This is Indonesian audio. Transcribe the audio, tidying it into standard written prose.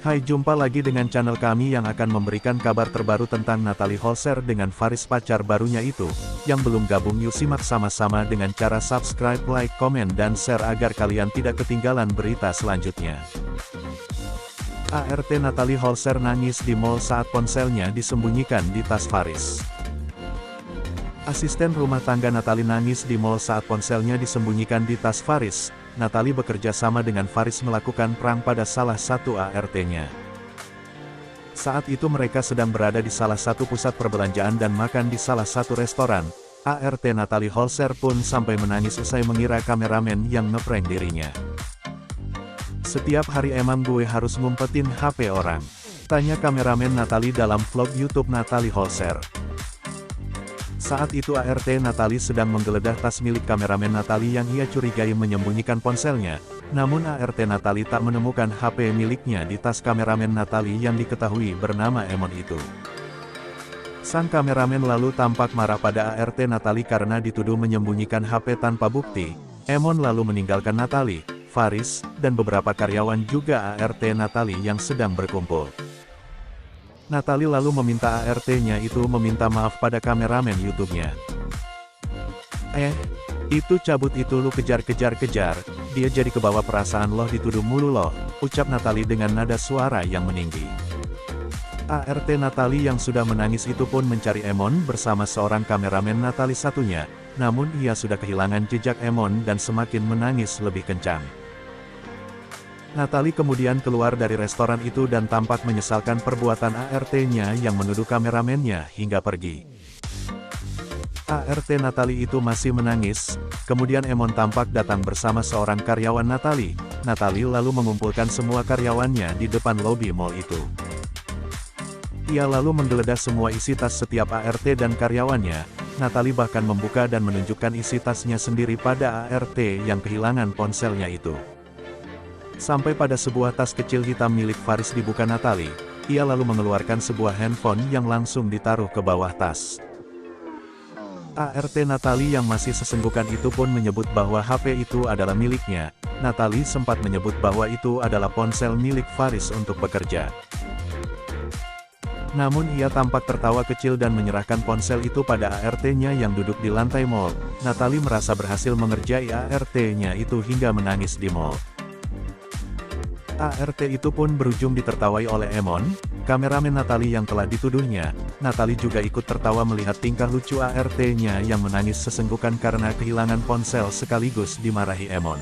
Hai, jumpa lagi dengan channel kami yang akan memberikan kabar terbaru tentang Natalie Holzer dengan Faris pacar barunya itu. Yang belum gabung yuk simak sama-sama dengan cara subscribe, like, komen, dan share agar kalian tidak ketinggalan berita selanjutnya. ART Natalie Holzer nangis di mall saat ponselnya disembunyikan di tas Faris. Asisten rumah tangga Natalie nangis di mall saat ponselnya disembunyikan di tas Faris. Natalie bekerja sama dengan Faris melakukan prank pada salah satu ART-nya. Saat itu mereka sedang berada di salah satu pusat perbelanjaan dan makan di salah satu restoran. ART Natalie Holzer pun sampai menangis usai mengira kameramen yang ngeprank dirinya. "Setiap hari emang gue harus ngumpetin HP orang?" tanya kameramen Natalie dalam vlog YouTube Natalie Holzer. Saat itu ART Natalie sedang menggeledah tas milik kameramen Natalie yang ia curigai menyembunyikan ponselnya. Namun ART Natalie tak menemukan HP miliknya di tas kameramen Natalie yang diketahui bernama Emon itu. Sang kameramen lalu tampak marah pada ART Natalie karena dituduh menyembunyikan HP tanpa bukti. Emon lalu meninggalkan Natalie, Faris, dan beberapa karyawan juga ART Natalie yang sedang berkumpul. Natalie lalu meminta ART-nya itu meminta maaf pada kameramen YouTube-nya. Itu cabut itu lu kejar-kejar-kejar, dia jadi kebawa perasaan loh dituduh mulu loh," ucap Natalie dengan nada suara yang meninggi. ART Natalie yang sudah menangis itu pun mencari Emon bersama seorang kameramen Natalie satunya, namun ia sudah kehilangan jejak Emon dan semakin menangis lebih kencang. Natalie kemudian keluar dari restoran itu dan tampak menyesalkan perbuatan ART-nya yang menuduh kameramennya hingga pergi. ART Natalie itu masih menangis, kemudian Emon tampak datang bersama seorang karyawan Natalie. Natalie lalu mengumpulkan semua karyawannya di depan lobi mall itu. Ia lalu menggeledah semua isi tas setiap ART dan karyawannya. Natalie bahkan membuka dan menunjukkan isi tasnya sendiri pada ART yang kehilangan ponselnya itu. Sampai pada sebuah tas kecil hitam milik Faris dibuka Natalie, ia lalu mengeluarkan sebuah handphone yang langsung ditaruh ke bawah tas. ART Natalie yang masih sesenggukan itu pun menyebut bahwa HP itu adalah miliknya. Natalie sempat menyebut bahwa itu adalah ponsel milik Faris untuk bekerja. Namun ia tampak tertawa kecil dan menyerahkan ponsel itu pada ART-nya yang duduk di lantai mall. Natalie merasa berhasil mengerjai ART-nya itu hingga menangis di mall. ART itu pun berujung ditertawai oleh Emon, kameramen Natalie yang telah dituduhnya. Natalie juga ikut tertawa melihat tingkah lucu ART-nya yang menangis sesenggukan karena kehilangan ponsel sekaligus dimarahi Emon.